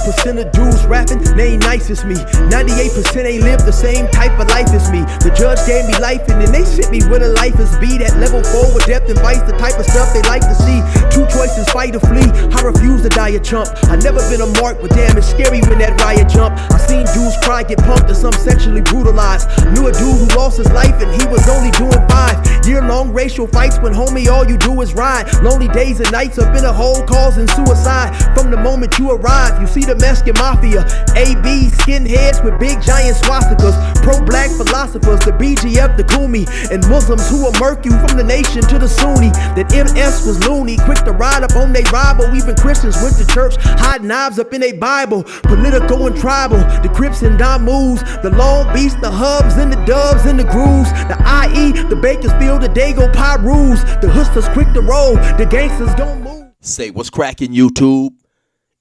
1% of dudes rapping, they ain't nice as me. 98% ain't live the same type of life as me. The judge gave me life and then they sent me where the life is be. That level 4 with depth and vice, the type of stuff they like to see. Two choices, fight or flee. I refuse to die a chump. I never been a mark, but damn, it's scary when that riot jump. I seen dudes cry, get punked, and some sexually brutalized. Knew a dude who lost his life and he was only doing 5 year-long racial fights when homie all you do is ride. Lonely days and nights up in a hole causing suicide. From the moment you arrive, you see the Mexican mafia, AB skinheads with big giant swastikas, pro-black philosophers, the BGF, the Kumi, and Muslims who will murk you from the nation to the Sunni. That MS was loony, quick to ride up on they rival. Even Christians went to church, hide knives up in they Bible. Political and tribal, the Crips and Damus, the Long Beach, the Hubs and the Dubs and the Grooves, the IE, the Bakersfield, the Dago Pyrus, the Hustlers quick to roll, the gangsters gon' move. Say what's cracking, YouTube?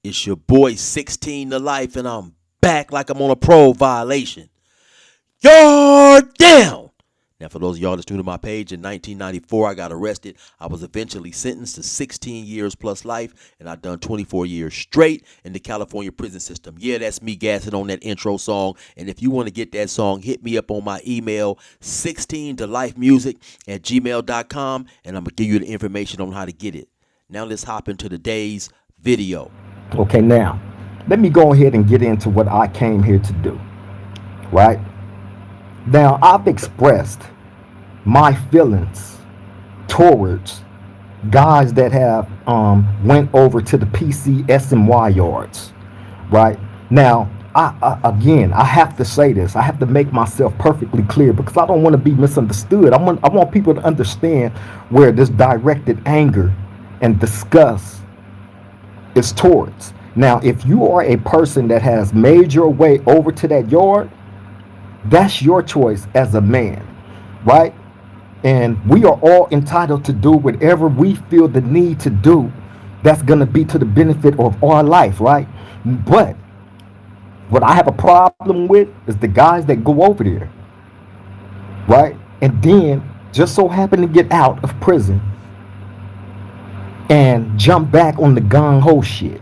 It's your boy 16 to life, and I'm back like I'm on a parole violation. You're down. Now, for those of y'all that's new to my page, in 1994, I got arrested. I was eventually sentenced to 16 years plus life, and I've done 24 years straight in the California prison system. Yeah, that's me gassing on that intro song. And if you want to get that song, hit me up on my email, 16tolifemusic@gmail.com, and I'm going to give you the information on how to get it. Now, let's hop into today's video. Okay, now, let me go ahead and get into what I came here to do, right? Now, I've expressed my feelings towards guys that have went over to the PCSMY yards, right? Now, I have to say this. I have to make myself perfectly clear because I don't want to be misunderstood. I want people to understand where this directed anger and disgust is towards. Now, if you are a person that has made your way over to that yard, that's your choice as a man, right? And we are all entitled to do whatever we feel the need to do that's going to be to the benefit of our life, right? But what I have a problem with is the guys that go over there, right? And then just so happen to get out of prison and jump back on the gung-ho shit.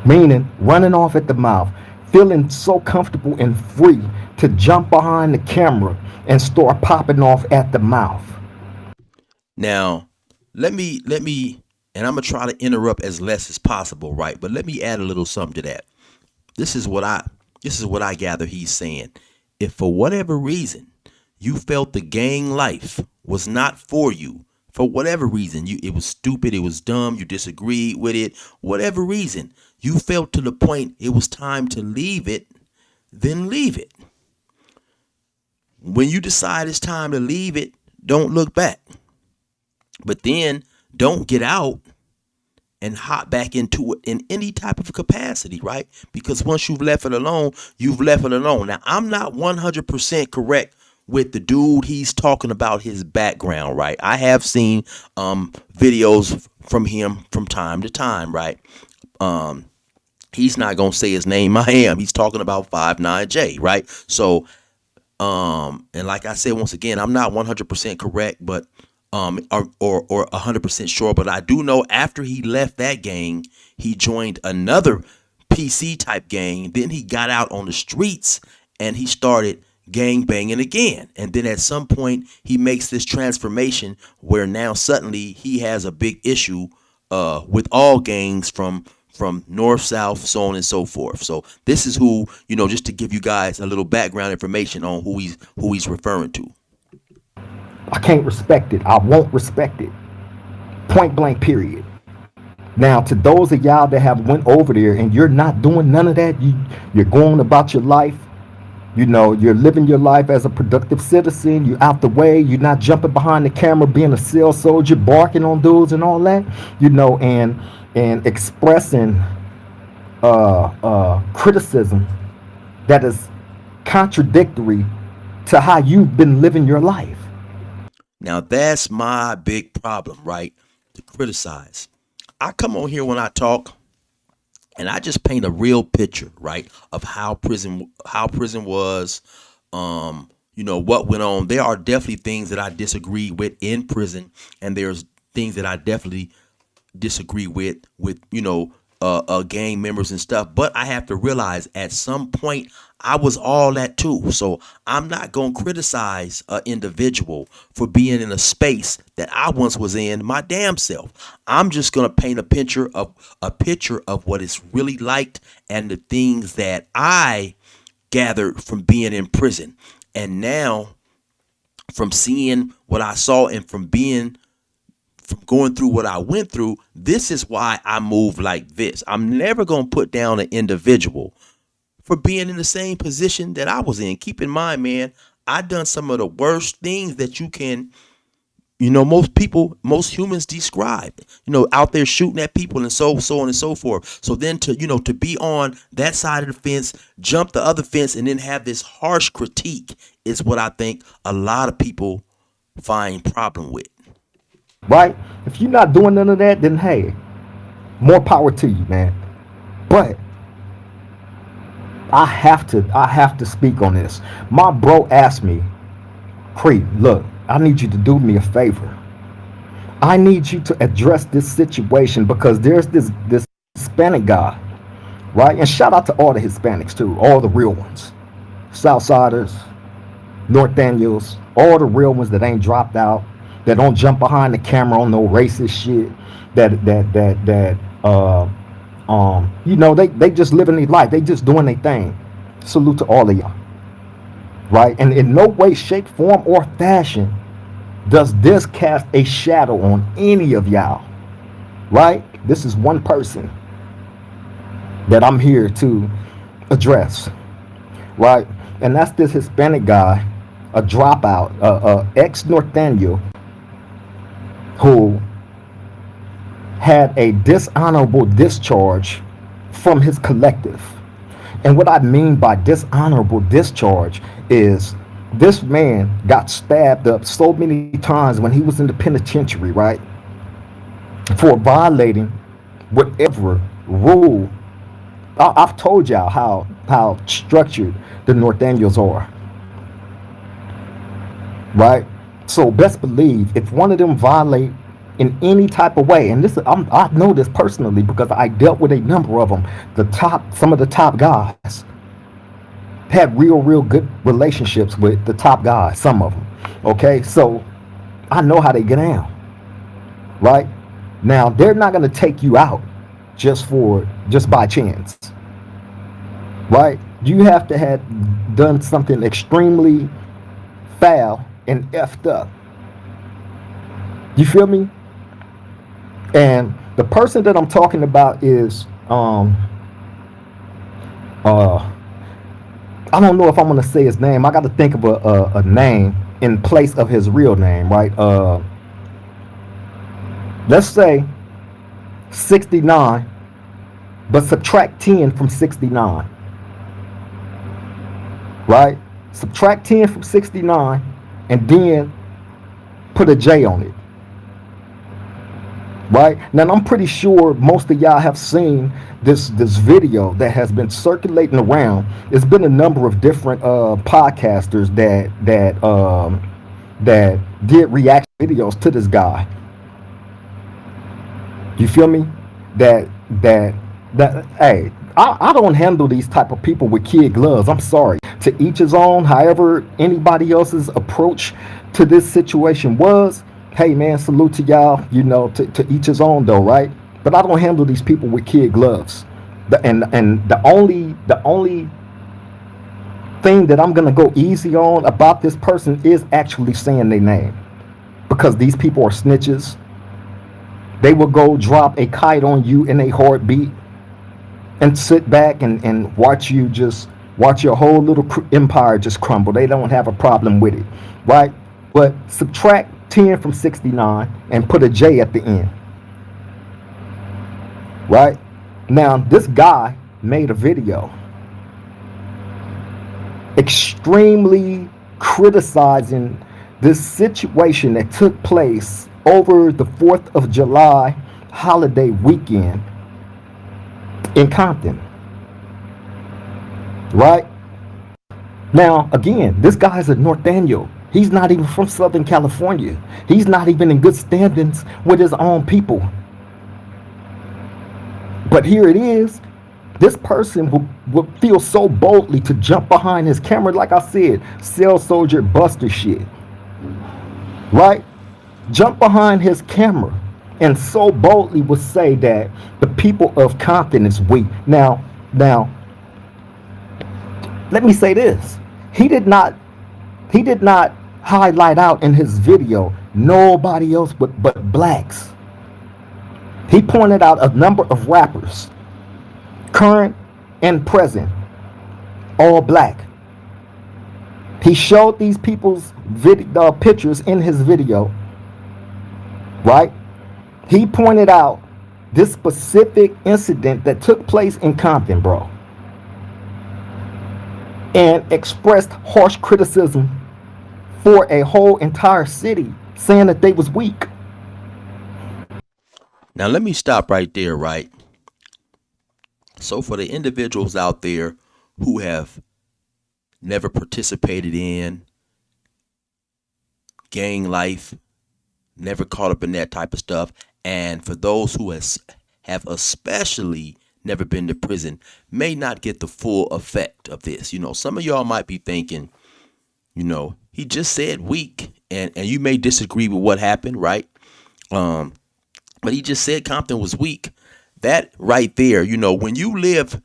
Meaning running off at the mouth, feeling so comfortable and free to jump behind the camera and start popping off at the mouth. Now, let me, and I'm gonna try to interrupt as less as possible, right? But let me add a little something to that. This is what I gather he's saying. If for whatever reason you felt the gang life was not for you, for whatever reason, it was stupid, it was dumb, you disagreed with it, whatever reason, you felt to the point it was time to leave it, then leave it. When you decide it's time to leave it, don't look back. But then don't get out and hop back into it in any type of capacity, right? Because once you've left it alone, you've left it alone. Now, I'm not 100% correct with the dude he's talking about his background, right? I have seen videos from him from time to time, right? He's not gonna say his name. I am. He's talking about 59J, right? So, and like I said, once again, I'm not 100% correct, but or 100% sure, but I do know after he left that gang, he joined another PC type gang. Then he got out on the streets and he started gang banging again. And then at some point he makes this transformation where now suddenly he has a big issue with all gangs from north, south, so on and so forth. So this is who, just to give you guys a little background information on who he's referring to. I can't respect it. I won't respect it. Point blank, period. Now, to those of y'all that have went over there and you're not doing none of that, you're going about your life, you're living your life as a productive citizen, you're out the way, you're not jumping behind the camera, being a cell soldier, barking on dudes and all that, and expressing criticism that is contradictory to how you've been living your life. Now, that's my big problem, right? To criticize. I come on here when I talk and I just paint a real picture, right, of how prison was, what went on. There are definitely things that I disagree with in prison, and there's things that I definitely disagree with gang members and stuff. But I have to realize at some point I was all that too. So I'm not gonna criticize an individual for being in a space that I once was in my damn self. I'm just gonna paint a picture of what it's really like and the things that I gathered from being in prison. And now from seeing what I saw and from going through what I went through, this is why I move like this. I'm never going to put down an individual for being in the same position that I was in. Keep in mind, man, I done some of the worst things that you can, most humans describe, out there shooting at people and so on and so forth. So then to be on that side of the fence, jump the other fence, and then have this harsh critique is what I think a lot of people find problem with. Right? If you're not doing none of that, then hey, more power to you, man. But I have to speak on this. My bro asked me, Crip, look, I need you to do me a favor. I need you to address this situation because there's this Hispanic guy, right? And shout out to all the Hispanics too, all the real ones. Southsiders, North Daniels, all the real ones that ain't dropped out, that don't jump behind the camera on no racist shit, they just living their life. They just doing their thing. Salute to all of y'all. Right? And in no way, shape, form, or fashion does this cast a shadow on any of y'all. Right? This is one person that I'm here to address. Right? And that's this Hispanic guy, a dropout, ex-North Daniel, who had a dishonorable discharge from his collective. And what I mean by dishonorable discharge is this man got stabbed up so many times when he was in the penitentiary, right? For violating whatever rule. I've told y'all how structured the North Daniels are. Right? So best believe if one of them violate in any type of way, and I know this personally because I dealt with a number of them. Some of the top guys had real good relationships with the top guys. Some of them, okay. So I know how they get down. Right now, they're not going to take you out just by chance. Right? You have to have done something extremely foul and effed up. You feel me? And the person that I'm talking about is I don't know if I'm gonna say his name. I got to think of a name in place of his real name, right? Let's say 69, but subtract 10 from 69. Right? Subtract 10 from 69 and then put a J on it. Right? Now, I'm pretty sure most of y'all have seen this video that has been circulating around. It's been a number of different podcasters that did reaction videos to this guy. You feel me? That hey, I don't handle these type of people with kid gloves. I'm sorry. To each his own. However anybody else's approach to this situation was, hey man, salute to y'all. To each his own though, right? But I don't handle these people with kid gloves. And the only thing that I'm gonna go easy on about this person is actually saying their name, because these people are snitches. They will go drop a kite on you in a heartbeat and sit back and watch your whole little empire just crumble. They don't have a problem with it, right? But subtract 10 from 69 and put a J at the end. Right? Now, this guy made a video extremely criticizing this situation that took place over the 4th of July holiday weekend in Compton. Right? Now, again, this guy's a North Daniel. He's not even from Southern California. He's not even in good standings with his own people. But here it is. This person would feel so boldly to jump behind his camera, like I said, cell soldier buster shit. Right? Jump behind his camera and so boldly would say that the people of Compton is weak. Now, let me say this. He did not highlight out in his video nobody else but blacks. He pointed out a number of rappers, current and present, all black. He showed these people's pictures in his video, right? He pointed out this specific incident that took place in Compton, bro, and expressed harsh criticism for a whole entire city, saying that they was weak. Now let me stop right there, right? So for the individuals out there who have never participated in gang life, never caught up in that type of stuff, and for those who have especially never been to prison, may not get the full effect of this. Some of y'all might be thinking, he just said weak, and you may disagree with what happened, right? But he just said Compton was weak. That right there, when you live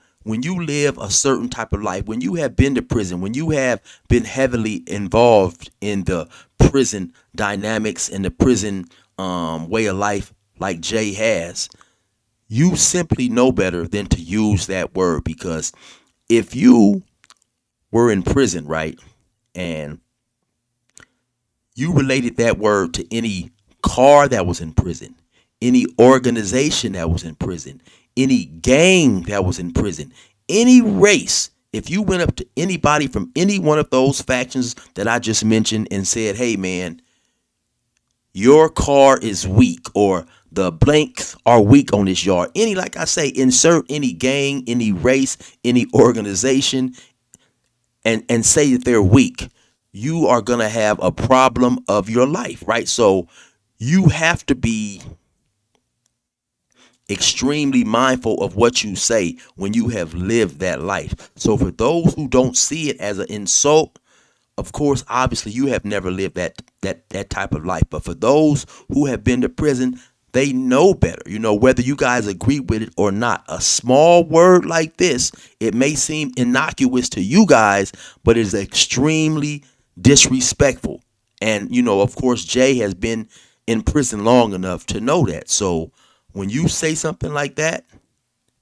a certain type of life, when you have been to prison, when you have been heavily involved in the prison dynamics and the prison way of life like Jay has, you simply know better than to use that word. Because if you were in prison, right, and you related that word to any car that was in prison, any organization that was in prison, any gang that was in prison, any race, if you went up to anybody from any one of those factions that I just mentioned and said, hey man, your car is weak, or the blanks are weak on this yard, like I say, insert any gang, any race, any organization, and say that they're weak, you are going to have a problem of your life, right? So you have to be extremely mindful of what you say when you have lived that life. So for those who don't see it as an insult, of course, obviously you have never lived that type of life. But for those who have been to prison, they know better, whether you guys agree with it or not. A small word like this, it may seem innocuous to you guys, but it is extremely disrespectful. And, of course, Jay has been in prison long enough to know that. So when you say something like that,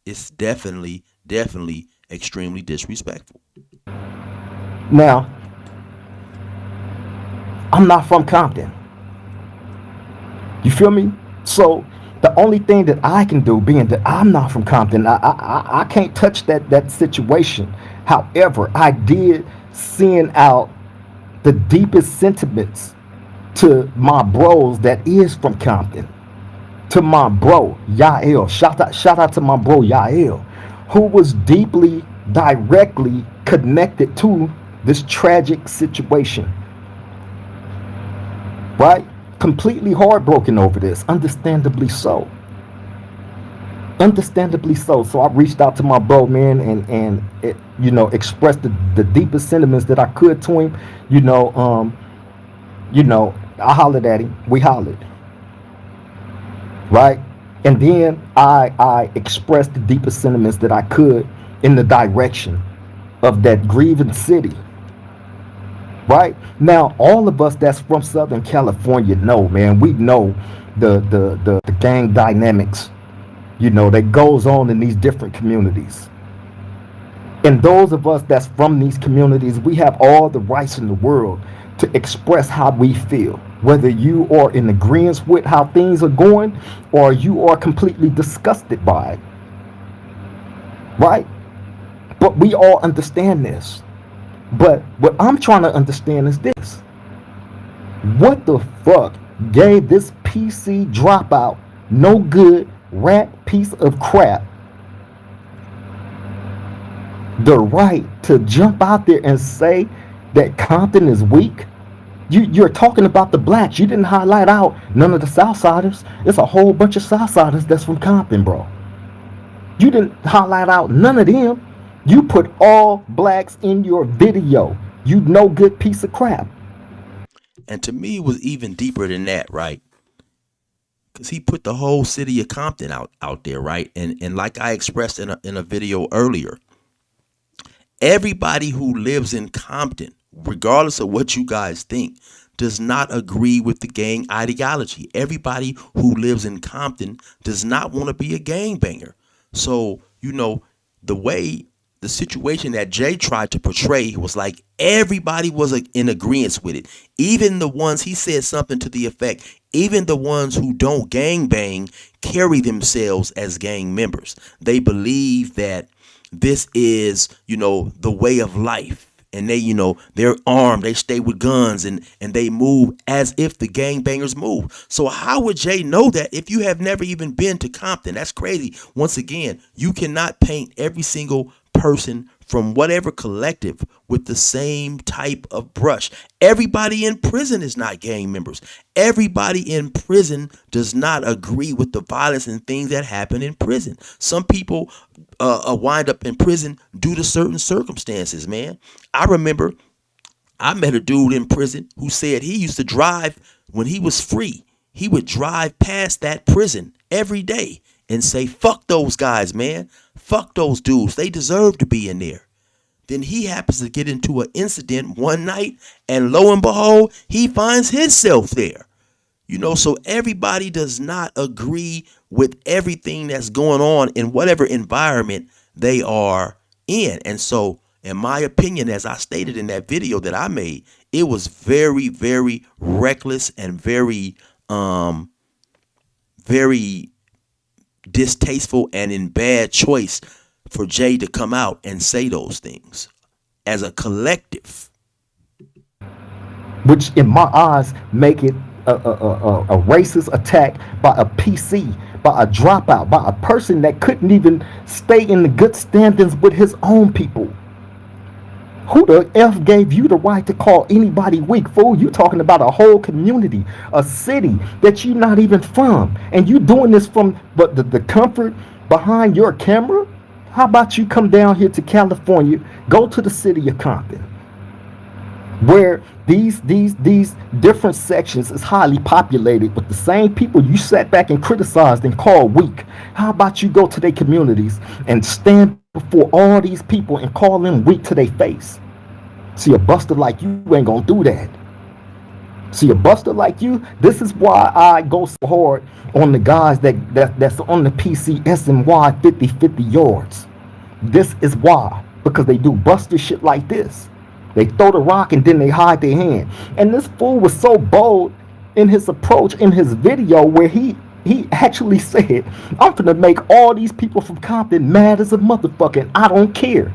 it's definitely extremely disrespectful. Now, I'm not from Compton. You feel me? So the only thing that I can do, being that I'm not from Compton, I can't touch that situation. However, I did send out the deepest sentiments to my bros that is from Compton. To my bro, Yael. Shout out to my bro, Yael, who was deeply, directly connected to this tragic situation. Right? Completely heartbroken over this. Understandably so. So I reached out to my bro, man, and it, expressed the deepest sentiments that I could to him. I hollered at him. We hollered. Right? And then I expressed the deepest sentiments that I could in the direction of that grieving city. Right? Now, all of us that's from Southern California know, man, we know the gang dynamics, that goes on in these different communities. And those of us that's from these communities, we have all the rights in the world to express how we feel. Whether you are in agreement with how things are going, or you are completely disgusted by it. Right? But we all understand this. But what I'm trying to understand is this. What the fuck gave this PC dropout, no good, rat piece of crap, the right to jump out there and say that Compton is weak? You're talking about the blacks. You didn't highlight out none of the Southsiders. It's a whole bunch of Southsiders that's from Compton, bro. You didn't highlight out none of them. You put all blacks in your video. You no good piece of crap. And to me, it was even deeper than that, right? Because he put the whole city of Compton out there, right? And like I expressed in a video earlier, everybody who lives in Compton, regardless of what you guys think, does not agree with the gang ideology. Everybody who lives in Compton does not want to be a gangbanger. So, the way the situation that Jay tried to portray was like everybody was in agreement with it. Even the ones, he said something to the effect, even the ones who don't gangbang carry themselves as gang members. They believe that this is, the way of life. And they, they're armed, they stay with guns, and they move as if the gangbangers move. So how would Jay know that if you have never even been to Compton? That's crazy. Once again, you cannot paint every single person from whatever collective with the same type of brush. Everybody in prison is not gang members. Everybody in prison does not agree with the violence and things that happen in prison. Some people wind up in prison due to certain circumstances, man. I remember I met a dude in prison who said he used to drive when he was free. He would drive past that prison every day and say, fuck those guys, man. Fuck those dudes. They deserve to be in there. Then he happens to get into an incident one night, and lo and behold, he finds himself there. So everybody does not agree with everything that's going on in whatever environment they are in. And so, in my opinion, as I stated in that video that I made, it was very, very reckless and very, very distasteful and in bad choice for Jay to come out and say those things as a collective. Which in my eyes make it a racist attack by a PC, by a dropout, by a person that couldn't even stay in the good standings with his own people. Who the F gave you the right to call anybody weak, fool? You talking about a whole community, a city that you're not even from. And you doing this from the comfort behind your camera? How about you come down here to California, go to the city of Compton, where these different sections is highly populated with the same people you sat back and criticized and called weak. How about you go to their communities and stand before all these people and call them weak to their face? See, a buster like you ain't gonna do that. See, a buster like you, this is why I go so hard on the guys that's on the PC SMY 50-50 yards. This is why, because they do buster shit like this. They throw the rock and then they hide their hand. And this fool was so bold in his approach in his video where he actually said, I'm gonna make all these people from Compton mad as a motherfucker, and I don't care.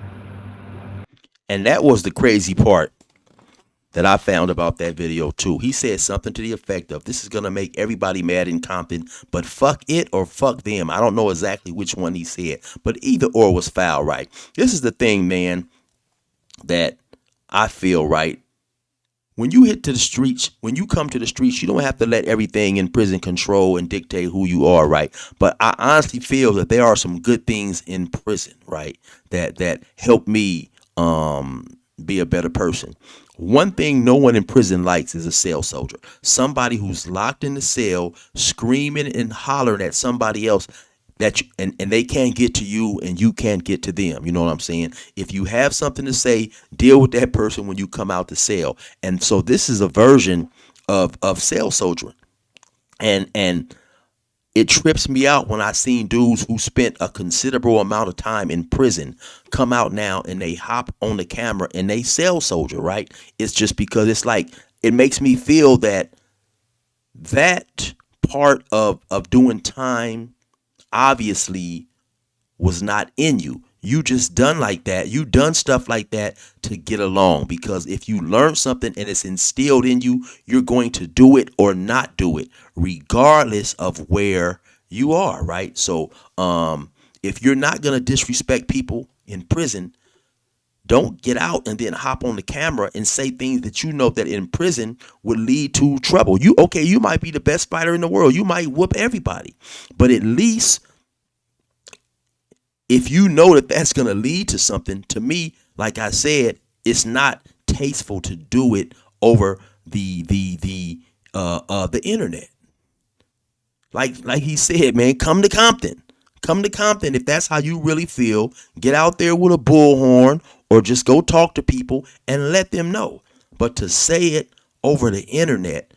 And that was the crazy part that I found about that video too. He said something to the effect of, this is going to make everybody mad in Compton, but fuck it or fuck them. I don't know exactly which one he said, but either or was foul, right? This is the thing, man, that I feel, right? When you hit to the streets, when you come to the streets, you don't have to let everything in prison control and dictate who you are, right? But I honestly feel that there are some good things in prison, right? That help me be a better person. One thing no one in prison likes is a cell soldier. Somebody who's locked in the cell, screaming and hollering at somebody else that and they can't get to you and you can't get to them. You know what I'm saying? If you have something to say, deal with that person when you come out the cell. And so this is a version of cell soldiering. And it trips me out when I seen dudes who spent a considerable amount of time in prison come out now and they hop on the camera and they cell soldier, right? It's just because it's like, it makes me feel that part of doing time obviously was not in you. You just done like that. You done stuff like that to get along, because if you learn something and it's instilled in you, you're going to do it or not do it, regardless of where you are, right? So if you're not going to disrespect people in prison, don't get out and then hop on the camera and say things that you know that in prison would lead to trouble. You might be the best fighter in the world. You might whoop everybody, but at least if you know that that's going to lead to something, to me, like I said, it's not tasteful to do it over the internet. Like he said, man, come to Compton. Come to Compton if that's how you really feel. Get out there with a bullhorn or just go talk to people and let them know. But to say it over the internet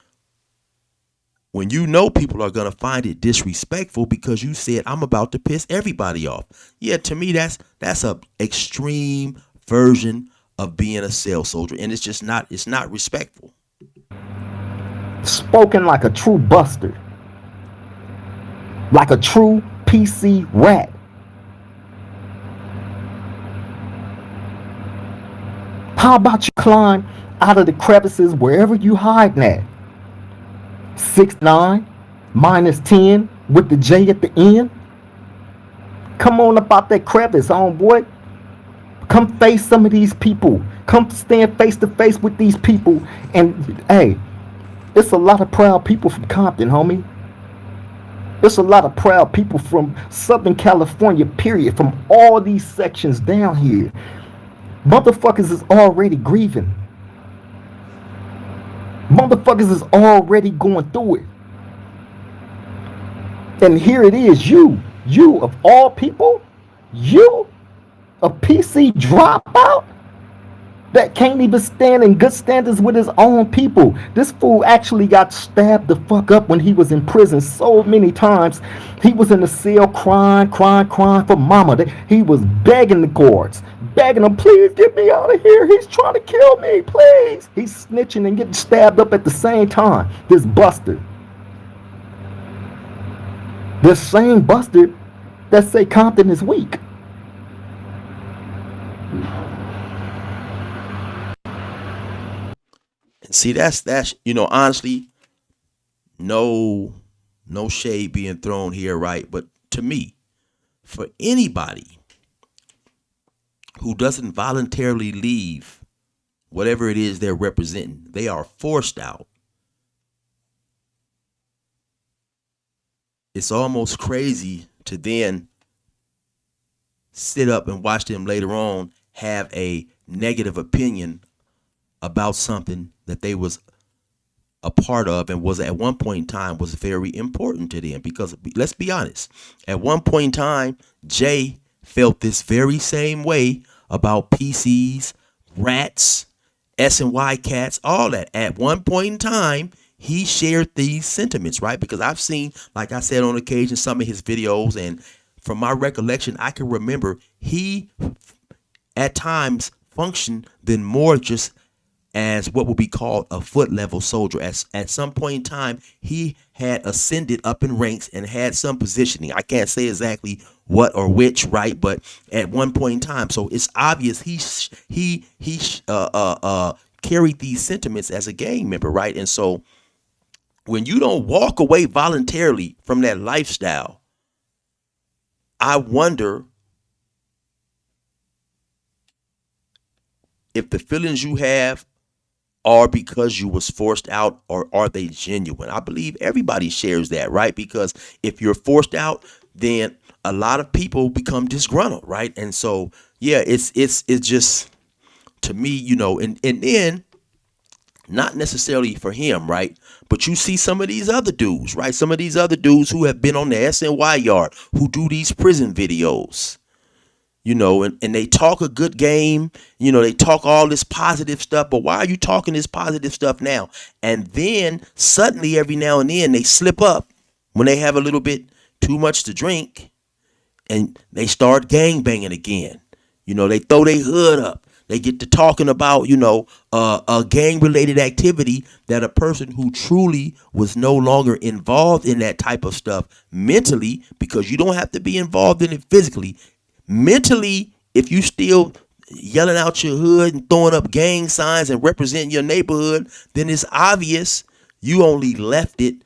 when you know people are going to find it disrespectful because you said I'm about to piss everybody off. Yeah, to me that's a extreme version of being a cell soldier, and it's not respectful. Spoken like a true buster, like a true PC rat. How about you climb out of the crevices wherever you hiding at? 6'9", -10 with the J at the end. Come on up out that crevice, homeboy. Come face some of these people. Come stand face to face with these people. And hey, it's a lot of proud people from Compton, homie. It's a lot of proud people from Southern California, period. From all these sections down here. Motherfuckers is already grieving. Motherfuckers is already going through it. And here it is, you of all people, you, a PC dropout that can't even stand in good standards with his own people. This fool actually got stabbed the fuck up when he was in prison so many times. He was in the cell crying for mama. He was begging the guards, begging them, please get me out of here. He's trying to kill me, please. He's snitching and getting stabbed up at the same time. This buster. This same buster that say Compton is weak. See, that's honestly, no shade being thrown here, right? But to me, for anybody who doesn't voluntarily leave whatever it is they're representing, they are forced out. It's almost crazy to then sit up and watch them later on have a negative opinion about something that they was a part of and was at one point in time was very important to them. Because let's be honest, at one point in time, Jay felt this very same way about PCs, rats, S&Y cats, all that. At one point in time, he shared these sentiments, right? Because I've seen, like I said on occasion, some of his videos, and from my recollection, I can remember he at times functioned then more just as what would be called a foot level soldier. As at some point in time, he had ascended up in ranks and had some positioning. I can't say exactly what or which, right? But at one point in time, so it's obvious he carried these sentiments as a gang member, right? And so when you don't walk away voluntarily from that lifestyle, I wonder if the feelings you have are because you was forced out, or are they genuine? I believe everybody shares that, right? Because if you're forced out, then a lot of people become disgruntled, right? And so, yeah, it's just, to me, and then not necessarily for him, right? But you see some of these other dudes, right? Some of these other dudes who have been on the SNY yard, who do these prison videos, and they talk a good game, they talk all this positive stuff, but why are you talking this positive stuff now? And then suddenly every now and then they slip up when they have a little bit too much to drink and they start gang banging again. They throw their hood up. They get to talking about, a gang related activity that a person who truly was no longer involved in that type of stuff mentally, because you don't have to be involved in it physically. Mentally, if you still yelling out your hood and throwing up gang signs and representing your neighborhood, then it's obvious you only left it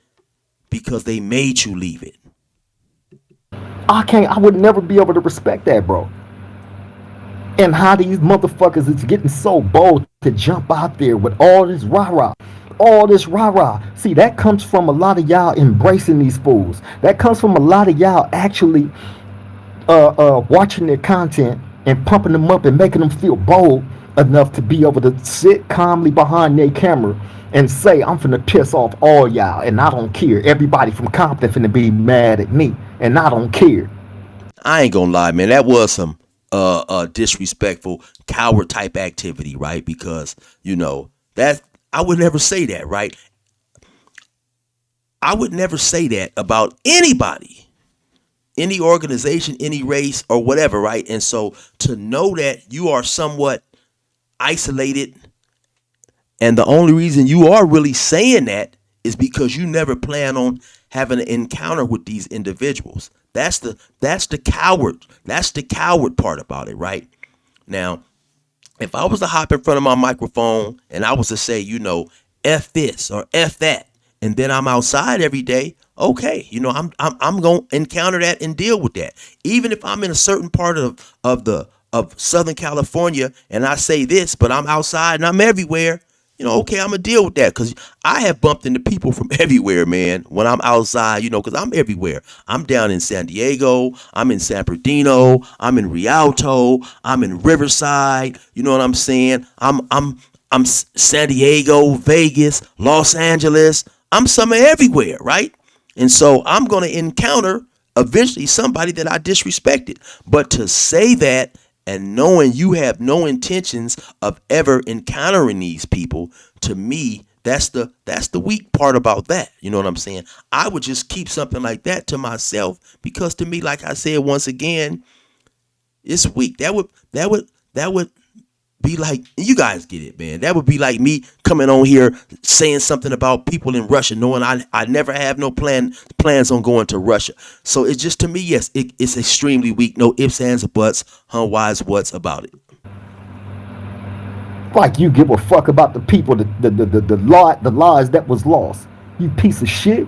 because they made you leave it. I would never be able to respect that, bro. And how these motherfuckers is getting so bold to jump out there with all this rah-rah. All this rah-rah. See, that comes from a lot of y'all embracing these fools. That comes from a lot of y'all actually watching their content and pumping them up and making them feel bold enough to be able to sit calmly behind their camera and say, I'm finna piss off all y'all and I don't care. Everybody from Compton finna be mad at me and I don't care. I ain't gonna lie, man. That was some disrespectful coward type activity, right? Because that I would never say that, right? I would never say that about anybody, any organization, any race, or whatever, right? And so to know that you are somewhat isolated, and the only reason you are really saying that is because you never plan on having an encounter with these individuals. That's the coward part about it, right? Now, if I was to hop in front of my microphone and I was to say, F this or F that, and then I'm outside every day, okay, I'm gonna encounter that and deal with that. Even if I'm in a certain part of Southern California and I say this, but I'm outside and I'm everywhere, okay, I'm gonna deal with that because I have bumped into people from everywhere, man. When I'm outside, because I'm everywhere. I'm down in San Diego, I'm in San Bernardino, I'm in Rialto, I'm in Riverside. You know what I'm saying? I'm San Diego, Vegas, Los Angeles. I'm somewhere everywhere, right? And so I'm gonna encounter eventually somebody that I disrespected. But to say that and knowing you have no intentions of ever encountering these people, to me, that's the weak part about that. You know what I'm saying? I would just keep something like that to myself because to me, like I said once again, it's weak. That would be like, you guys get it, man. That would be like me coming on here saying something about people in Russia, knowing I never have no plans on going to Russia. So it's just, to me, yes, it's extremely weak. No ifs, ands, or buts, whys, what's about it. Like you give a fuck about the people, the lives that was lost. You piece of shit.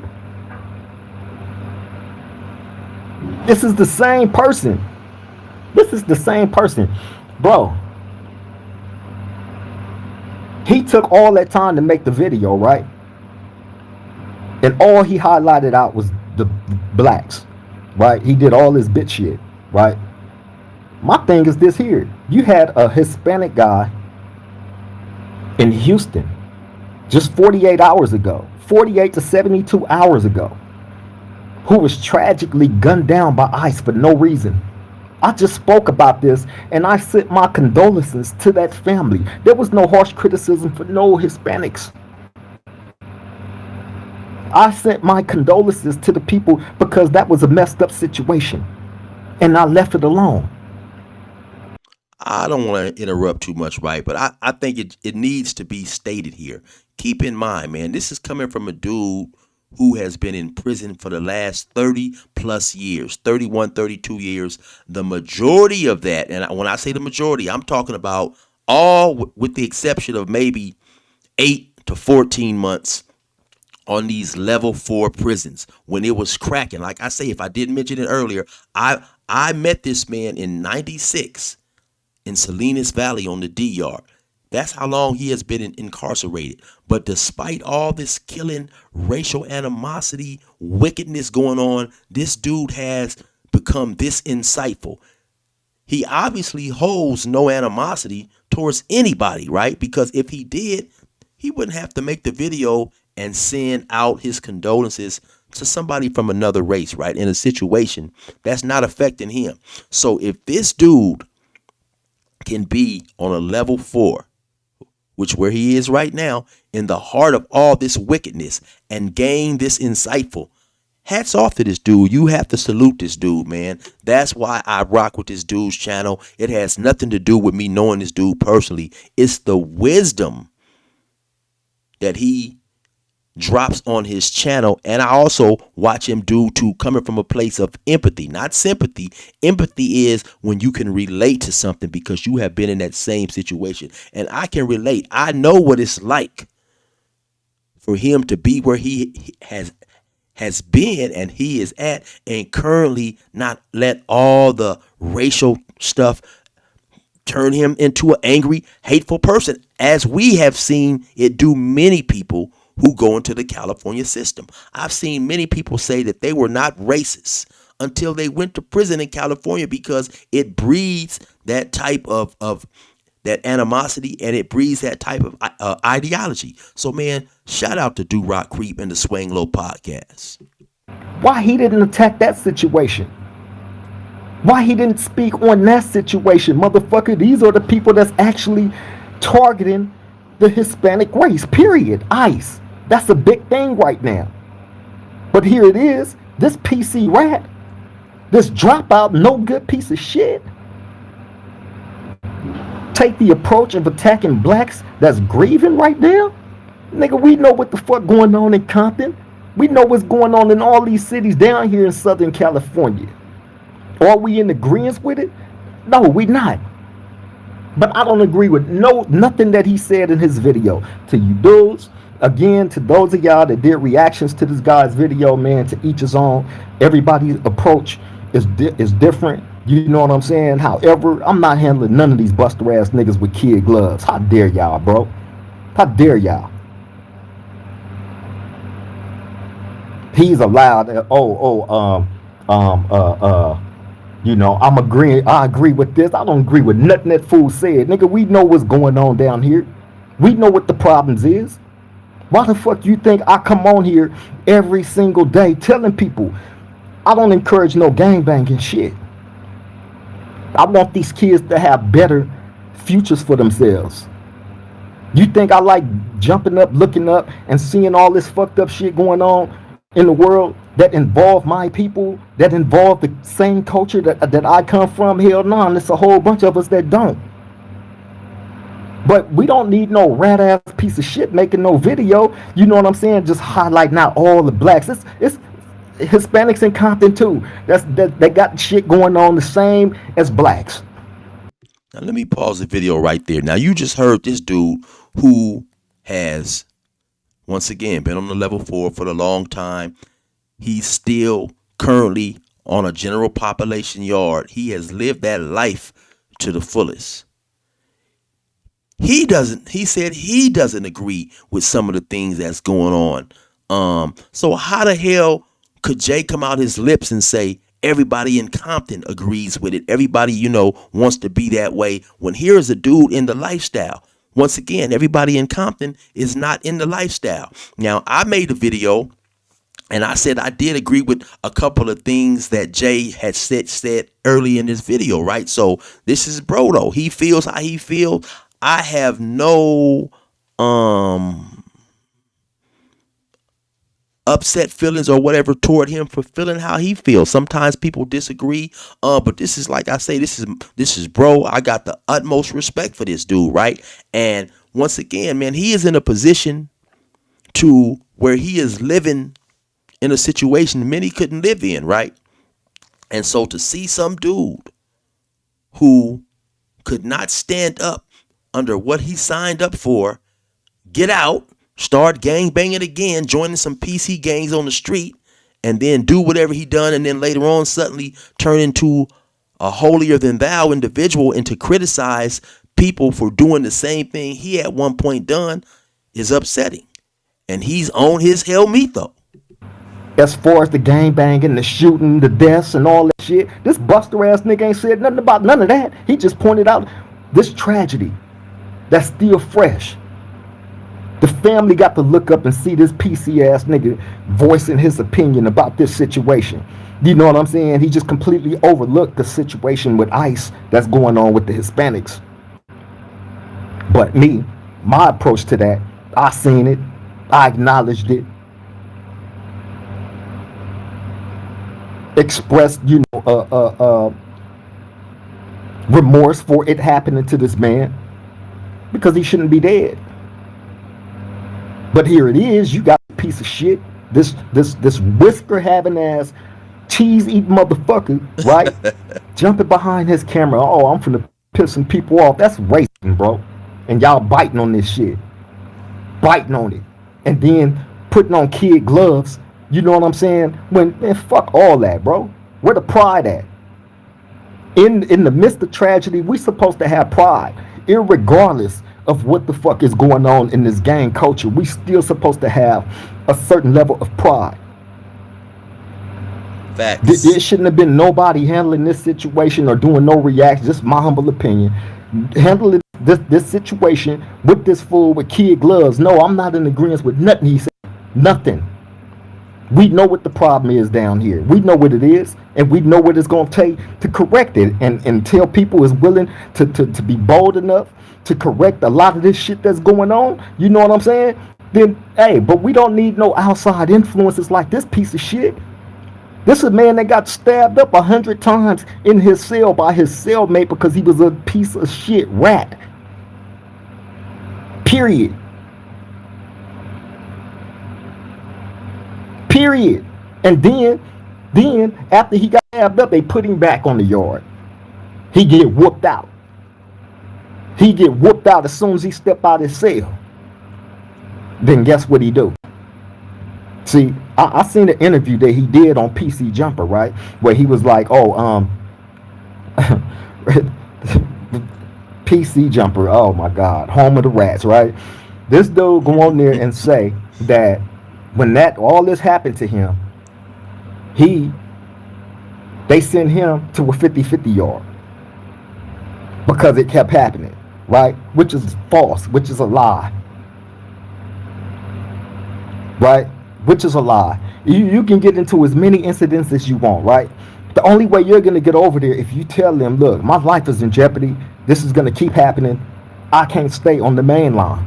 This is the same person. This is the same person. Bro, he took all that time to make the video, right? And all he highlighted out was the blacks, right? He did all this bitch shit, right? My thing is this here. You had a Hispanic guy in Houston just 48 hours ago, 48 to 72 hours ago, who was tragically gunned down by ICE for no reason. I just spoke about this and I sent my condolences to that family. There was no harsh criticism for no Hispanics. I sent my condolences to the people because that was a messed up situation. And I left it alone. I don't want to interrupt too much, right? But I think it needs to be stated here. Keep in mind, man, this is coming from a dude who has been in prison for the last 30 plus years, 31, 32 years. The majority of that, and when I say the majority, I'm talking about all with the exception of maybe 8 to 14 months on these level 4 prisons when it was cracking. Like I say, if I didn't mention it earlier, I met this man in 96 in Salinas Valley on the D Yard. That's how long he has been incarcerated. But despite all this killing, racial animosity, wickedness going on, this dude has become this insightful. He obviously holds no animosity towards anybody, right? Because if he did, he wouldn't have to make the video and send out his condolences to somebody from another race, right? In a situation that's not affecting him. So if this dude can be on a level 4, which where he is right now, in the heart of all this wickedness and gain this insightful, hats off to this dude. You have to salute this dude, man. That's why I rock with this dude's channel. It has nothing to do with me knowing this dude personally. It's the wisdom that he drops on his channel, and I also watch him do to coming from a place of empathy, not sympathy. Empathy is when you can relate to something because you have been in that same situation, and I can relate. I know what it's like for him to be where he has been and he is at, and currently not let all the racial stuff turn him into an angry, hateful person, as we have seen it do many people who go into the California system. I've seen many people say that they were not racist until they went to prison in California, because it breeds that type of that animosity, and it breeds that type of ideology. So, man, shout out to Do Rock Creep and the Swing Low podcast. Why he didn't attack that situation? Why he didn't speak on that situation? Motherfucker, these are the people that's actually targeting the Hispanic race, period. ICE. That's a big thing right now. But here it is, this PC rat, this dropout, no good piece of shit, take the approach of attacking blacks that's grieving right now? Nigga, we know what the fuck going on in Compton. We know what's going on in all these cities down here in Southern California. Are we in agreement with it? No, we not. But I don't agree with nothing that he said in his video. To you dudes, again, to those of y'all that did reactions to this guy's video, man, to each his own. Everybody's approach is different. You know what I'm saying? However, I'm not handling none of these buster ass niggas with kid gloves. How dare y'all, bro? How dare y'all? He's allowed. You know, I agree with this. I don't agree with nothing that fool said. Nigga, we know what's going on down here. We know what the problems is. Why the fuck you think I come on here every single day telling people I don't encourage no gangbanging shit? I want these kids to have better futures for themselves. You think I like jumping up, looking up, and seeing all this fucked up shit going on in the world that involve my people, that involve the same culture that I come from? Hell no, and it's a whole bunch of us that don't. But we don't need no rat ass piece of shit making no video, you know what I'm saying, just highlighting out all the blacks. It's Hispanics in Compton too. They got shit going on the same as blacks. Now let me pause the video right there. Now you just heard this dude who has, once again, been on the level 4 for a long time. He's still currently on a general population yard. He has lived that life to the fullest. He said he doesn't agree with some of the things that's going on. So how the hell could Jay come out his lips and say everybody in Compton agrees with it? Everybody, wants to be that way, when here's a dude in the lifestyle. Once again, everybody in Compton is not in the lifestyle. Now, I made a video and I said I did agree with a couple of things that Jay had said early in this video, right? So this is bro though. He feels how he feels. I have no upset feelings or whatever toward him for feeling how he feels. Sometimes people disagree, but this is, like I say, this is bro. I got the utmost respect for this dude, right? And once again, man, he is in a position to where he is living in a situation many couldn't live in, right? And so to see some dude who could not stand up under what he signed up for get out, start gangbanging again, joining some PC gangs on the street, and then do whatever he done, and then later on suddenly turn into a holier than thou individual and to criticize people for doing the same thing he at one point done is upsetting. And he's on his hell meat though. As far as the gangbanging, the shooting, the deaths, and all that shit, this buster ass nigga ain't said nothing about none of that. He just pointed out this tragedy that's still fresh. The family got to look up and see this PC ass nigga voicing his opinion about this situation. You know what I'm saying? He just completely overlooked the situation with ICE that's going on with the Hispanics. But me, my approach to that, I seen it, I acknowledged it, expressed, remorse for it happening to this man, because he shouldn't be dead. But here it is, you got a piece of shit, this whisker having ass, cheese eating motherfucker, right? Jumping behind his camera. Oh, I'm finna piss some people off. That's racing, bro. And y'all biting on this shit. Biting on it. And then putting on kid gloves. You know what I'm saying? Man, fuck all that, bro. Where the pride at? In the midst of tragedy, we supposed to have pride. Irregardless of what the fuck is going on in this gang culture, we still supposed to have a certain level of pride. Facts. There shouldn't have been nobody handling this situation or doing no reaction. Just my humble opinion. Handling this situation with this fool with kid gloves. No, I'm not in agreement with nothing he said. Nothing. We know what the problem is down here. We know what it is, and we know what it's going to take to correct it. And until people is willing to be bold enough to correct a lot of this shit that's going on, you know what I'm saying? Then, hey, but we don't need no outside influences like this piece of shit. This is a man that got stabbed up 100 times in his cell by his cellmate because he was a piece of shit rat. Period. Period. And then after he got stabbed up, they put him back on the yard. He get whooped out. He get whooped out as soon as he step out his cell. Then guess what he do? See, I seen an interview that he did on PC Jumper, right? Where he was like, PC Jumper, oh my God, home of the rats, right? This dude go on there and say that when all this happened to him, they sent him to a 50-50 yard because it kept happening, right? Which is false, which is a lie, right? Which is a lie. You can get into as many incidents as you want, right? The only way you're going to get over there if you tell them, look, my life is in jeopardy. This is going to keep happening. I can't stay on the main line.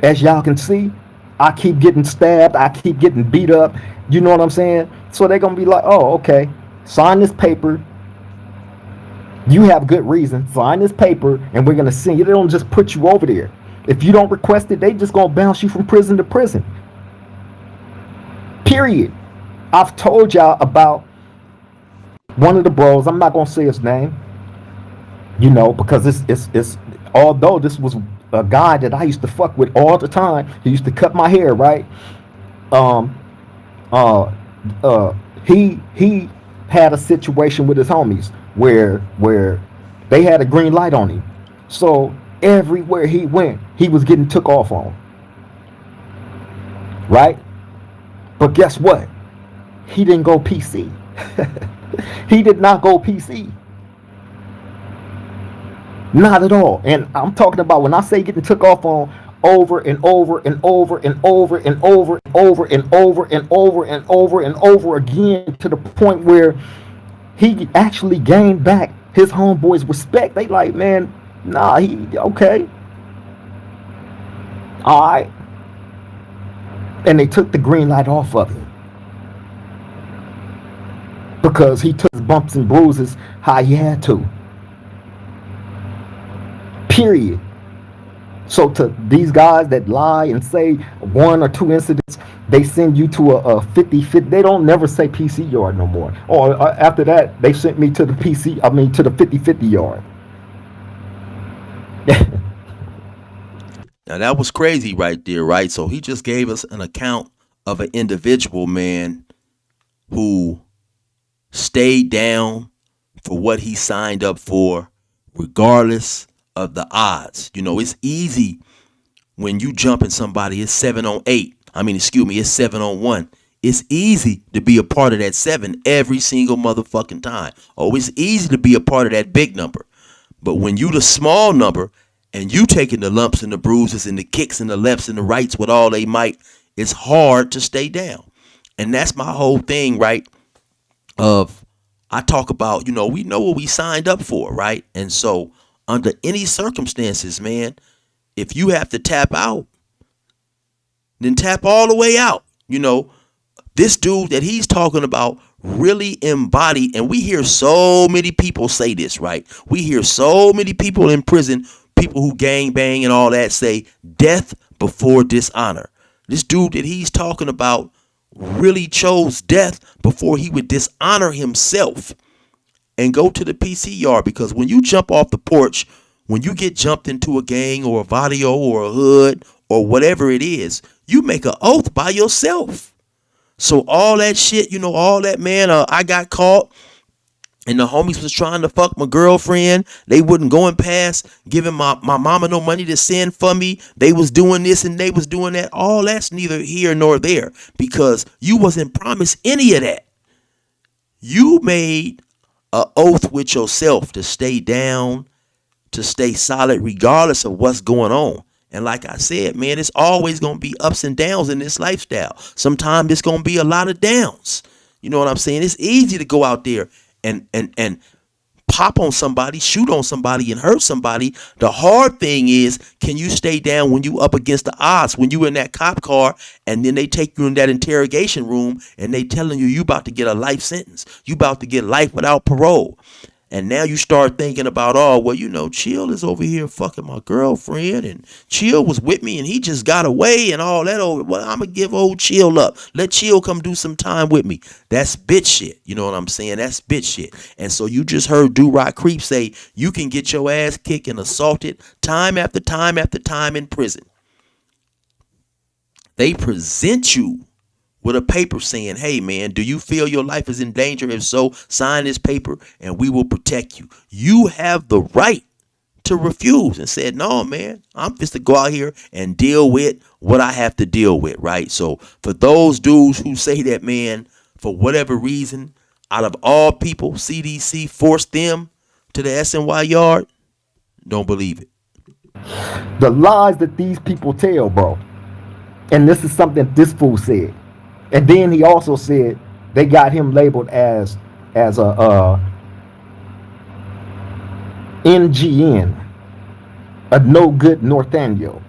As y'all can see, I keep getting stabbed. I keep getting beat up. You know what I'm saying? So they're going to be like, oh, okay, sign this paper. You have good reason. Sign this paper, and we're going to send you. They don't just put you over there. If you don't request it, they just going to bounce you from prison to prison. Period. I've told y'all about one of the bros. I'm not going to say his name, you know, because it's although this was a guy that I used to fuck with all the time. He used to cut my hair, right? He had a situation with his homies where they had a green light on him. So everywhere he went, he was getting took off on. Right? But guess what? He didn't go PC. He did not go PC. Not at all. And I'm talking about when I say getting took off on over and over and over and over and over and over and over and over and over and over again to the point where he actually gained back his homeboys' respect. They like, man, nah, he okay. All right. And they took the green light off of him because he took his bumps and bruises how he had to. Period. So to these guys that lie and say one or two incidents, they send you to a 50-50. They don't never say PC yard no more. Or after that, they sent me to the to the 50-50 yard. Now that was crazy right there, right? So he just gave us an account of an individual, man, who stayed down for what he signed up for, regardless of the odds. You know, it's easy when you jump in somebody, it's 7 on 8. It's 7 on 1. It's easy to be a part of that 7 every single motherfucking time. Oh, it's easy to be a part of that big number. But when you the small number and you taking the lumps and the bruises and the kicks and the lefts and the rights with all they might, it's hard to stay down. And that's my whole thing, right? I talk about, we know what we signed up for, right? And so under any circumstances, man, if you have to tap out, then tap all the way out. This dude that he's talking about really embodied, and we hear so many people say this, right? We hear so many people in prison, people who gang bang and all that, say death before dishonor. This dude that he's talking about really chose death before he would dishonor himself and go to the PC yard. Because when you jump off the porch, when you get jumped into a gang or a barrio or a hood or whatever it is, you make an oath by yourself. So all that shit, all that, man, I got caught and the homies was trying to fuck my girlfriend. They wouldn't going past giving my mama no money to send for me. They was doing this and they was doing that. All that's neither here nor there because you wasn't promised any of that. You made a oath with yourself to stay down, to stay solid regardless of what's going on. And like I said, man, it's always going to be ups and downs in this lifestyle. Sometimes it's going to be a lot of downs. You know what I'm saying? It's easy to go out there and pop on somebody, shoot on somebody, and hurt somebody. The hard thing is, can you stay down when you up against the odds, when you in that cop car and then they take you in that interrogation room and they telling you about to get a life sentence, you about to get life without parole. And now you start thinking about, oh, well, you know, Chill is over here fucking my girlfriend, and Chill was with me and he just got away and all that. Well, I'm going to give old Chill up. Let Chill come do some time with me. That's bitch shit. You know what I'm saying? That's bitch shit. And so you just heard Crip say you can get your ass kicked and assaulted time after time after time in prison. They present you with a paper saying, hey, man, do you feel your life is in danger? If so, sign this paper and we will protect you. You have the right to refuse and said, no, man, I'm just to go out here and deal with what I have to deal with. Right. So for those dudes who say that, man, for whatever reason, out of all people, CDC forced them to the SNY yard, don't believe it. The lies that these people tell, bro. And this is something this fool said. And then he also said they got him labeled as a NGN, a no good Northaniel,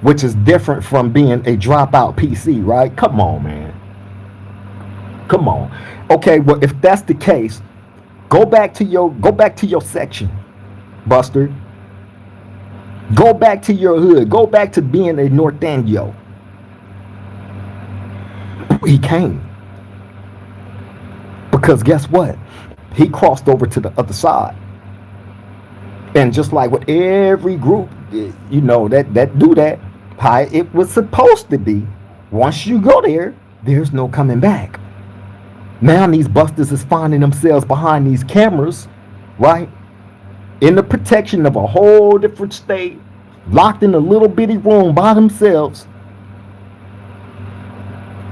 which is different from being a dropout PC, right? Come on, man. Come on. Okay, well, if that's the case, go back to your section, Buster. Go back to your hood. Go back to being a Northaniel. He came. Because guess what? He crossed over to the other side. And just like with every group, you know, that do that, how it was supposed to be, once you go there, there's no coming back. Now these busters is finding themselves behind these cameras, right? In the protection of a whole different state, locked in a little bitty room by themselves,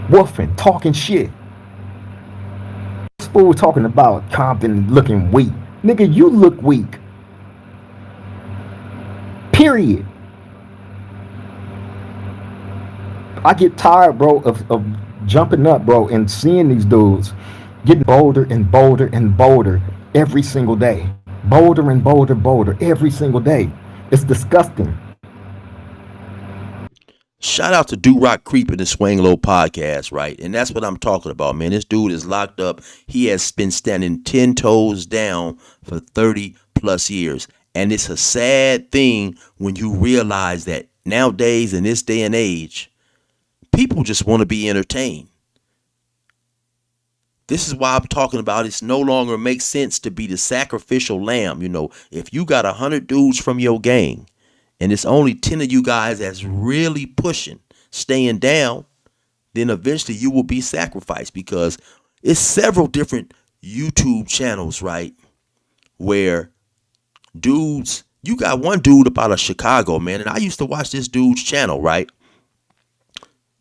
woofing, talking shit. This fool talking about Compton looking weak. Nigga, you look weak. Period. I get tired, bro, of jumping up, bro, and seeing these dudes getting bolder and bolder and bolder every single day. Bolder and bolder every single day. It's disgusting. Shout out to Crip in the Swing Low podcast, right? And that's what I'm talking about, man. This dude is locked up. He has been standing 10 toes down for 30 plus years. And it's a sad thing when you realize that nowadays, in this day and age, people just want to be entertained. This is why I'm talking about it's no longer makes sense to be the sacrificial lamb. You know, if you got 100 dudes from your gang and it's only 10 of you guys that's really pushing, staying down, then eventually you will be sacrificed, because it's several different YouTube channels, right, where dudes, you got one dude up out of Chicago, man, and I used to watch this dude's channel, right?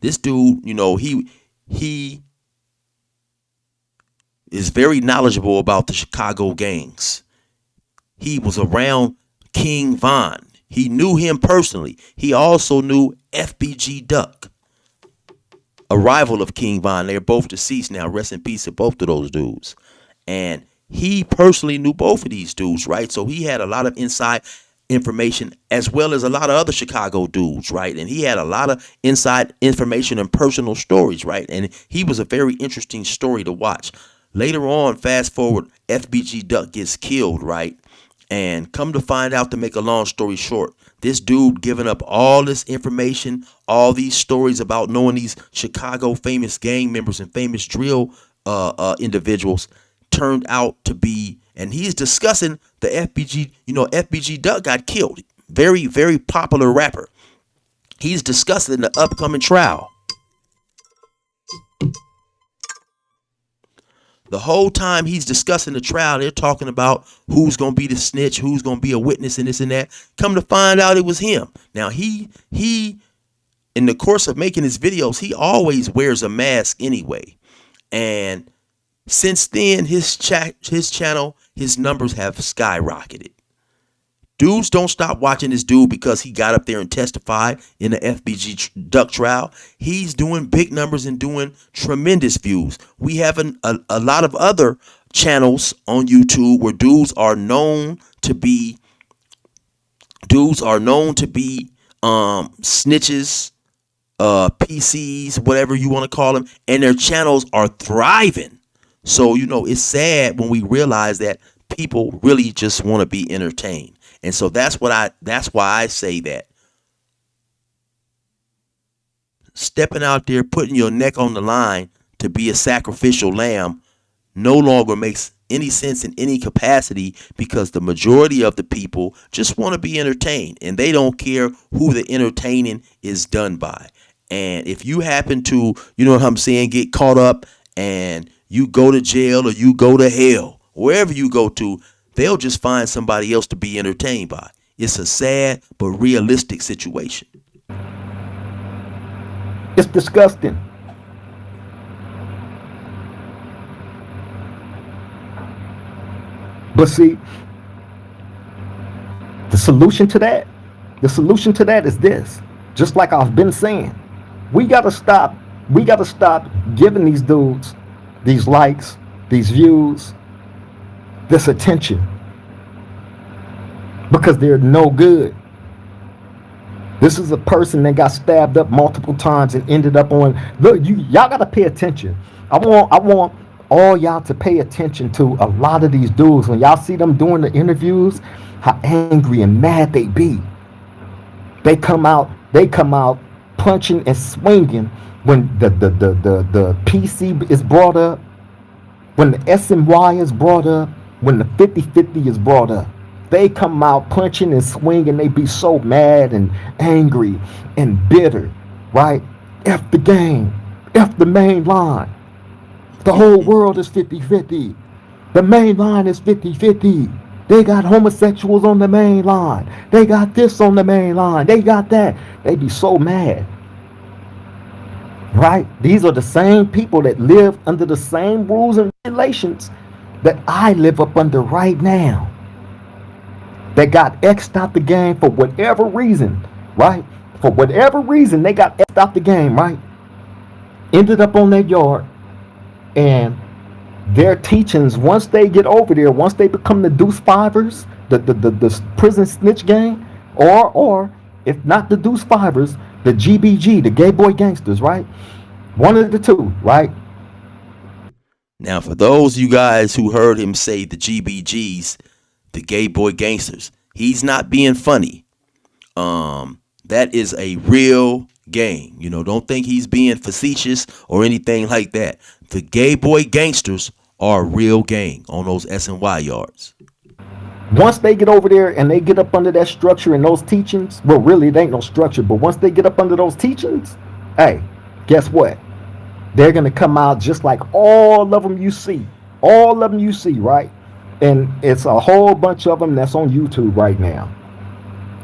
This dude, you know, he is very knowledgeable about the Chicago gangs. He was around King Von. He knew him personally. He also knew FBG Duck, a rival of King Von. They're both deceased now. Rest in peace to both of those dudes. And he personally knew both of these dudes, right? So he had a lot of inside information, as well as a lot of other Chicago dudes, right? And he had a lot of inside information and personal stories, right? And he was a very interesting story to watch. Later on, fast forward, FBG Duck gets killed, right? And come to find out, to make a long story short, this dude giving up all this information, all these stories about knowing these Chicago famous gang members and famous drill individuals, turned out to be, and he's discussing the FBG, you know, FBG Duck got killed. Very, very popular rapper. He's discussing the upcoming trial. The whole time he's discussing the trial, they're talking about who's going to be the snitch, who's going to be a witness, and this and that. Come to find out, it was him. Now, he in the course of making his videos, he always wears a mask anyway. And Since then, his channel, his numbers have skyrocketed. Dudes don't stop watching this dude because he got up there and testified in the FBG duck trial. He's doing big numbers and doing tremendous views. We have a lot of other channels on YouTube where dudes are known to be snitches, PCs, whatever you want to call them, and their channels are thriving. So, it's sad when we realize that people really just want to be entertained. And so that's why I say that stepping out there, putting your neck on the line to be a sacrificial lamb no longer makes any sense in any capacity, because the majority of the people just want to be entertained and they don't care who the entertaining is done by. And if you happen to, get caught up and you go to jail or you go to hell, wherever you go to, they'll just find somebody else to be entertained by. It's a sad but realistic situation. It's disgusting. But see, the solution to that is this. Just like I've been saying, we gotta stop giving these dudes these likes, these views, this attention, because they're no good. This is a person that got stabbed up multiple times and ended up on. Look, y'all gotta pay attention. I want all y'all to pay attention to a lot of these dudes. When y'all see them doing the interviews, how angry and mad they be. They come out punching and swinging when the PC is brought up, when the SMY is brought up, when the 50-50 is brought up. They come out punching and swinging. They be so mad and angry and bitter, right? F the game. F the main line. The whole world is 50-50. The main line is 50-50. They got homosexuals on the main line. They got this on the main line. They got that. They be so mad. Right? These are the same people that live under the same rules and regulations that I live up under right now. They got X'd out the game for whatever reason, right? For whatever reason, they got X'd out the game, right? Ended up on their yard. And their teachings, once they get over there, once they become the deuce fivers, the prison snitch gang, or if not the deuce fivers, the GBG, the gay boy gangsters, right? One of the two, right? Now, for those of you guys who heard him say the GBGs, the gay boy gangsters, he's not being funny. That is a real gang. Don't think he's being facetious or anything like that. The gay boy gangsters are a real gang on those S&Y yards. Once they get over there and they get up under that structure and those teachings, well, really, it ain't no structure, but once they get up under those teachings, hey, guess what? They're going to come out just like all of them you see, right? And it's a whole bunch of them that's on YouTube right now,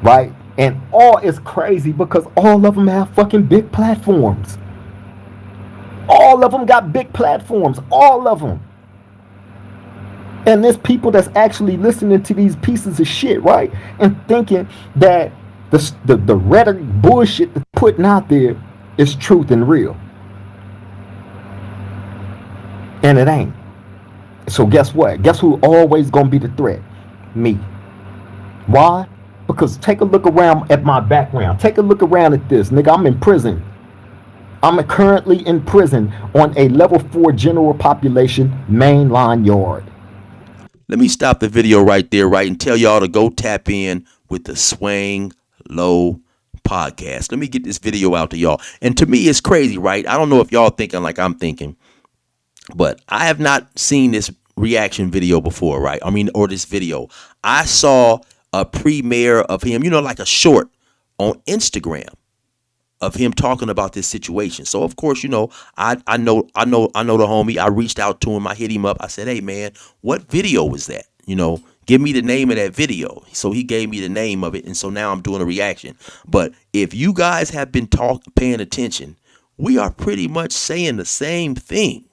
right? And it's crazy because all of them have fucking big platforms. All of them got big platforms, all of them. And there's people that's actually listening to these pieces of shit, right? And thinking that the rhetoric bullshit that's putting out there is truth and real. And it ain't. So guess what? Guess who always gonna be the threat? Me. Why? Because take a look around at my background. Take a look around at this. Nigga, I'm in prison. I'm currently in prison on a level 4 general population mainline yard. Let me stop the video right there, right, and tell y'all to go tap in with the Swing Low podcast. Let me get this video out to y'all. And to me, it's crazy, right? I don't know if y'all thinking like I'm thinking, but I have not seen this reaction video before, right? Or this video. I saw a premiere of him, like a short on Instagram of him talking about this situation. So of course, I know the homie. I reached out to him. I hit him up. I said, "Hey man, what video was that? Give me the name of that video." So he gave me the name of it, and so now I'm doing a reaction. But if you guys have been paying attention, we are pretty much saying the same thing.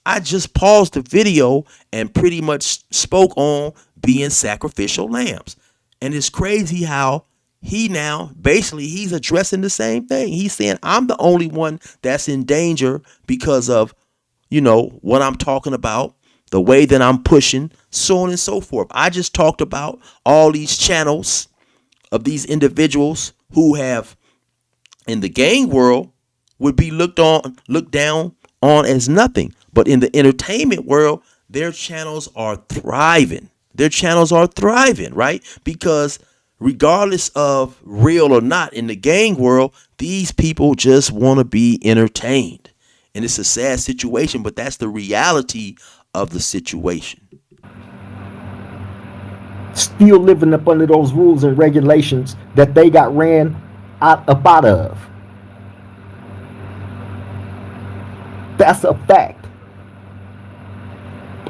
I just paused the video and pretty much spoke on being sacrificial lambs. And it's crazy how he now basically he's addressing the same thing. He's saying I'm the only one that's in danger because of, what I'm talking about, the way that I'm pushing, so on and so forth. I just talked about all these channels of these individuals who have in the gang world would be looked down on as nothing. But in the entertainment world, their channels are thriving. Their channels are thriving, right? Because regardless of real or not in the gang world, these people just want to be entertained. And it's a sad situation, but that's the reality of the situation. Still living up under those rules and regulations that they got ran up out of. That's a fact.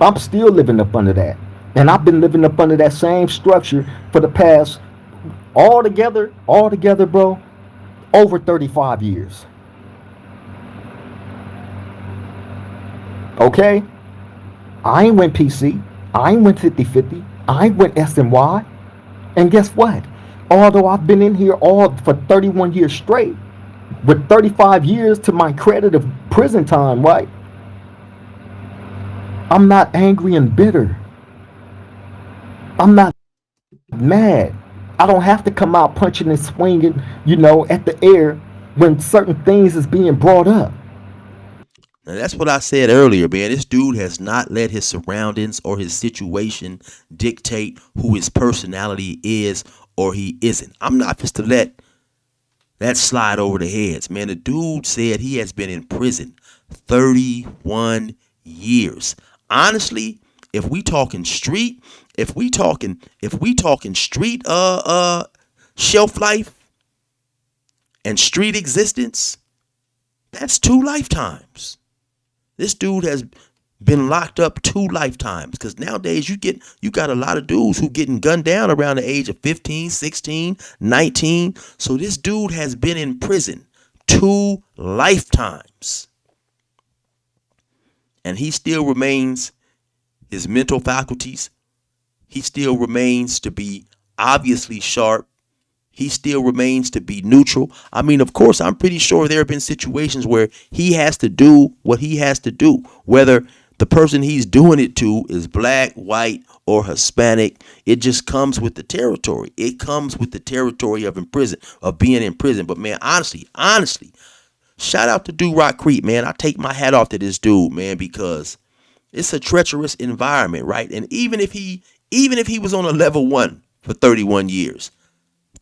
I'm still living up under that. And I've been living up under that same structure for the past, altogether, bro, over 35 years. Okay? I ain't went PC. I ain't went 50-50. I ain't went SNY. And guess what? Although I've been in here all for 31 years straight, with 35 years to my credit of prison time, right? I'm not angry and bitter. I'm not mad. I don't have to come out punching and swinging, at the air when certain things is being brought up. Now that's what I said earlier, man. This dude has not let his surroundings or his situation dictate who his personality is or he isn't. I'm not just to let that slide over the heads, man. The dude said he has been in prison 31 years. Honestly, if we talking street, if we talking street shelf life and street existence, that's 2 lifetimes. This dude has been locked up 2 lifetimes because nowadays you got a lot of dudes who getting gunned down around the age of 15, 16, 19. So this dude has been in prison 2 lifetimes. And he still remains, his mental faculties, he still remains to be obviously sharp. He still remains to be neutral. I mean, of course, I'm pretty sure there have been situations where he has to do what he has to do, whether the person he's doing it to is black, white, or Hispanic. It just comes with the territory. It comes with the territory of being in prison. But man, honestly, shout out to Crip, man. I take my hat off to this dude, man, because it's a treacherous environment, right? And even if he was on a level 1 for 31 years,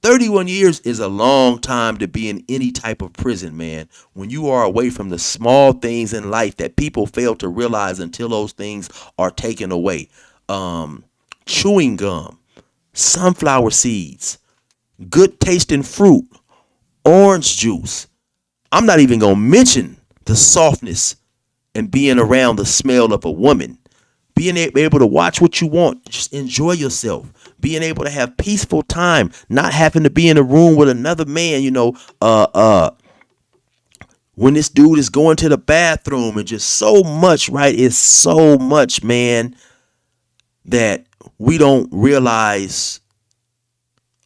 31 years is a long time to be in any type of prison, man, when you are away from the small things in life that people fail to realize until those things are taken away. Chewing gum, sunflower seeds, good tasting fruit, orange juice. I'm not even going to mention the softness and being around the smell of a woman. Being able to watch what you want, just enjoy yourself. Being able to have peaceful time, not having to be in a room with another man, when this dude is going to the bathroom and just so much, right? It's so much, man, that we don't realize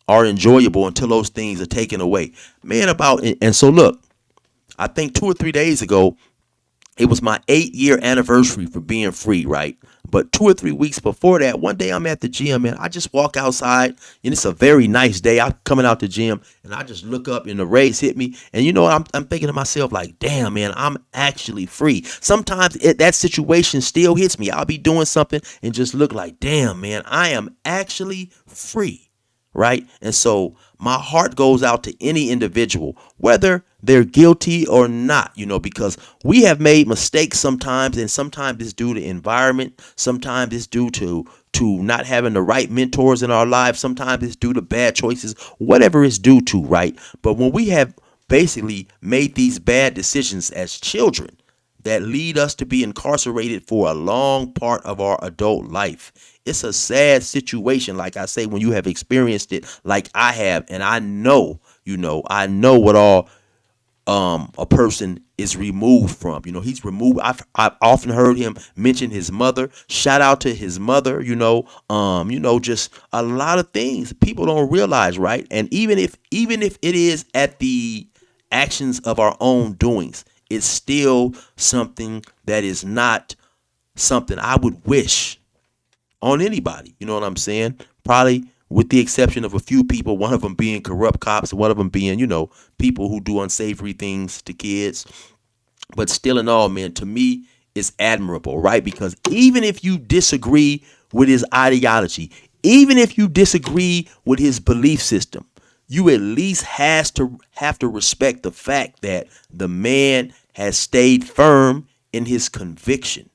are enjoyable until those things are taken away. Man, and so look, I think 2 or 3 days ago, it was my 8-year anniversary for being free, right? But 2 or 3 weeks before that, one day I'm at the gym and I just walk outside and it's a very nice day. I'm coming out the gym and I just look up and the rays hit me. And you know what? I'm thinking to myself like, damn, man, I'm actually free. Sometimes that situation still hits me. I'll be doing something and just look like, damn, man, I am actually free. Right. And so my heart goes out to any individual, whether they're guilty or not, because we have made mistakes sometimes, and sometimes it's due to environment. Sometimes it's due to not having the right mentors in our lives. Sometimes it's due to bad choices, whatever it's due to. Right. But when we have basically made these bad decisions as children that lead us to be incarcerated for a long part of our adult life, it's a sad situation, like I say, when you have experienced it like I have. And I know what all a person is removed from. He's removed. I've often heard him mention his mother. Shout out to his mother. Just a lot of things people don't realize, right? And even if it is at the actions of our own doings, it's still something that is not something I would wish on anybody. You know what I'm saying? Probably with the exception of a few people, one of them being corrupt cops, one of them being, people who do unsavory things to kids. But still in all, man, to me, it's admirable, right? Because even if you disagree with his ideology, even if you disagree with his belief system, you at least have to respect the fact that the man has stayed firm in his conviction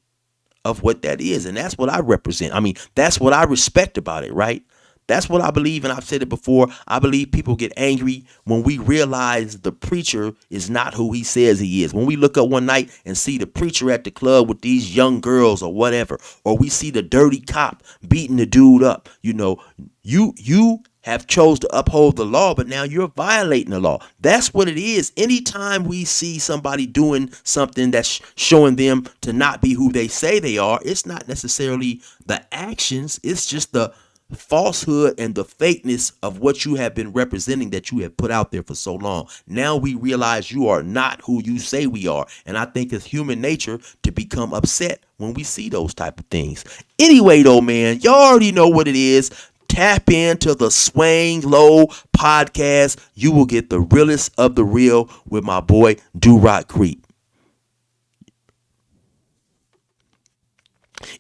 of what that is. And that's what I represent. I mean, that's what I respect about it, right? That's what I believe, and I've said it before. I believe people get angry when we realize the preacher is not who he says he is. When we look up one night and see the preacher at the club with these young girls or whatever, or we see the dirty cop beating the dude up, you have chose to uphold the law, but now you're violating the law. That's what it is. Anytime we see somebody doing something that's showing them to not be who they say they are, it's not necessarily the actions. It's just the falsehood and the fakeness of what you have been representing that you have put out there for so long. Now we realize you are not who you say we are. And I think it's human nature to become upset when we see those type of things. Anyway, though, man, y'all already know what it is. Tap into the Swang Low podcast. You will get the realest of the real with my boy Crip.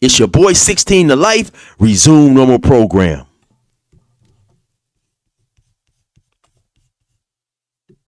It's your boy 16 to life. Resume normal program.